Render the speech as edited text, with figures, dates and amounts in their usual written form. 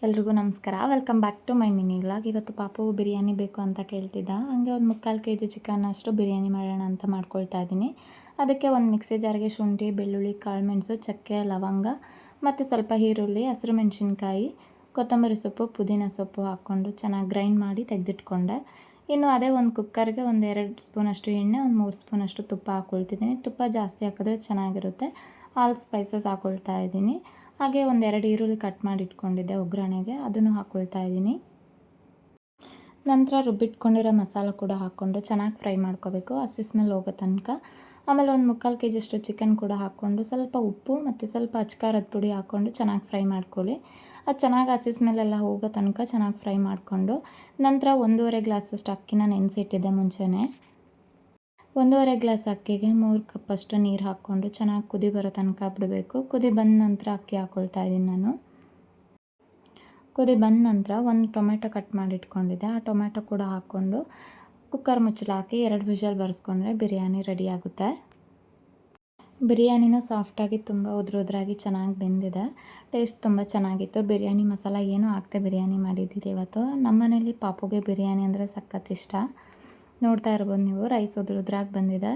ಎಲ್ರಿಗೂ ನಮಸ್ಕಾರ. Welcome back to my mini vlog. ಇವತ್ತು ಪಾಪು ಬಿರಿಯಾನಿ ಬೇಕು ಅಂತ ಕೇಳ್ತಿದ್ದ. ಹಾಗೆ ಒಂದು 3/4 kg ಚಿಕನ್ ಅಷ್ಟು ಬಿರಿಯಾನಿ ಮಾಡೋಣ ಅಂತ ಮಾಡ್ಕೊಳ್ತಾ ಇದ್ದೀನಿ. ಅದಕ್ಕೆ ಒಂದು ಮಿಕ್ಸಿ ಜಾರ್ಗೆ ಶುಂಠಿ, ಬೆಳ್ಳುಳ್ಳಿ, ಕಾಳುಮೆಣಸು, ಚಕ್ಕೆ, ಲವಂಗ ಮತ್ತು ಸ್ವಲ್ಪ ಈರುಳ್ಳಿ, ಹಸಿರು ಮೆಣಸಿನ್ಕಾಯಿ, ಕೊತ್ತಂಬರಿ ಸೊಪ್ಪು, ಪುದೀನ ಸೊಪ್ಪು ಹಾಕ್ಕೊಂಡು ಚೆನ್ನಾಗಿ ಗ್ರೈಂಡ್ ಮಾಡಿ ತೆಗೆದಿಟ್ಕೊಂಡೆ. ಇನ್ನು ಅದೇ ಒಂದು ಕುಕ್ಕರ್ಗೆ ಒಂದು 2 ಸ್ಪೂನಷ್ಟು ಎಣ್ಣೆ, ಒಂದು 3 ಸ್ಪೂನಷ್ಟು ತುಪ್ಪ ಹಾಕ್ಕೊಳ್ತಿದ್ದೀನಿ. ತುಪ್ಪ ಜಾಸ್ತಿ ಹಾಕಿದ್ರೆ ಚೆನ್ನಾಗಿರುತ್ತೆ. ಆಲ್ ಸ್ಪೈಸಸ್ ಹಾಕ್ಕೊಳ್ತಾ ಇದ್ದೀನಿ. ಹಾಗೆ ಒಂದು 2 ಈರುಳ್ಳಿ ಕಟ್ ಮಾಡಿ ಇಟ್ಕೊಂಡಿದ್ದೆ ಒಗ್ಗರಣೆಗೆ, ಅದನ್ನು ಹಾಕ್ಕೊಳ್ತಾ ಇದ್ದೀನಿ. ನಂತರ ರುಬ್ಬಿಟ್ಕೊಂಡಿರೋ ಮಸಾಲ ಕೂಡ ಹಾಕ್ಕೊಂಡು ಚೆನ್ನಾಗಿ ಫ್ರೈ ಮಾಡ್ಕೋಬೇಕು, ಹಸಿ ಸ್ಮೆಲ್ ಹೋಗೋ ತನಕ. ಆಮೇಲೆ ಒಂದು 3/4 kg ಅಷ್ಟು ಚಿಕನ್ ಕೂಡ ಹಾಕ್ಕೊಂಡು ಸ್ವಲ್ಪ ಉಪ್ಪು ಮತ್ತು ಸ್ವಲ್ಪ ಅಚ್ಕಾರದ ಪುಡಿ ಹಾಕ್ಕೊಂಡು ಚೆನ್ನಾಗಿ ಫ್ರೈ ಮಾಡ್ಕೊಳ್ಳಿ. ಅದು ಚೆನ್ನಾಗಿ ಹಸಿ ಸ್ಮೆಲ್ಲೆಲ್ಲ ಹೋಗೋ ತನಕ ಚೆನ್ನಾಗಿ ಫ್ರೈ ಮಾಡಿಕೊಂಡು ನಂತರ 1.5 ಗ್ಲಾಸಷ್ಟು ಅಕ್ಕಿನ ನೆನೆಸಿಟ್ಟಿದ್ದೆ ಮುಂಚೆನೇ. 1.5 ಗ್ಲಾಸ್ ಅಕ್ಕಿಗೆ 3 ಕಪ್ಪಷ್ಟು ನೀರು ಹಾಕ್ಕೊಂಡು ಚೆನ್ನಾಗಿ ಕುದಿ ಬರೋ ತನಕ ಬಿಡಬೇಕು. ಕುದಿ ಬಂದ ನಂತರ ಅಕ್ಕಿ ಹಾಕ್ಕೊಳ್ತಾ ಇದ್ದೀನಿ ನಾನು. ಕುದಿ ಬಂದ ನಂತರ ಒಂದು ಟೊಮೆಟೊ ಕಟ್ ಮಾಡಿ ಇಟ್ಕೊಂಡಿದ್ದೆ, ಆ ಟೊಮೆಟೊ ಕೂಡ ಹಾಕ್ಕೊಂಡು ಕುಕ್ಕರ್ ಮುಚ್ಚಳ ಹಾಕಿ 2 ವಿಷಲ್ ಬರೆಸ್ಕೊಂಡ್ರೆ ಬಿರಿಯಾನಿ ರೆಡಿ ಆಗುತ್ತೆ. ಬಿರಿಯಾನಿನೂ ಸಾಫ್ಟಾಗಿ ತುಂಬ ಉದ್ರಾಗಿ ಚೆನ್ನಾಗಿ ಬೆಂದಿದೆ. ಟೇಸ್ಟ್ ತುಂಬ ಚೆನ್ನಾಗಿತ್ತು. ಬಿರಿಯಾನಿ ಮಸಾಲ ಏನೂ ಹಾಕದೆ ಬಿರಿಯಾನಿ ಮಾಡಿದ್ದಿದೆ ಇವತ್ತು. ನಮ್ಮನೇಲಿ ಪಾಪುಗೆ ಬಿರಿಯಾನಿ ಅಂದರೆ ಸಖತ್ ಇಷ್ಟ. ನೋಡ್ತಾ ಇರ್ಬೋದು ನೀವು, ರೈಸ್ ಉದ್ರಾಗಿ ಬಂದಿದೆ.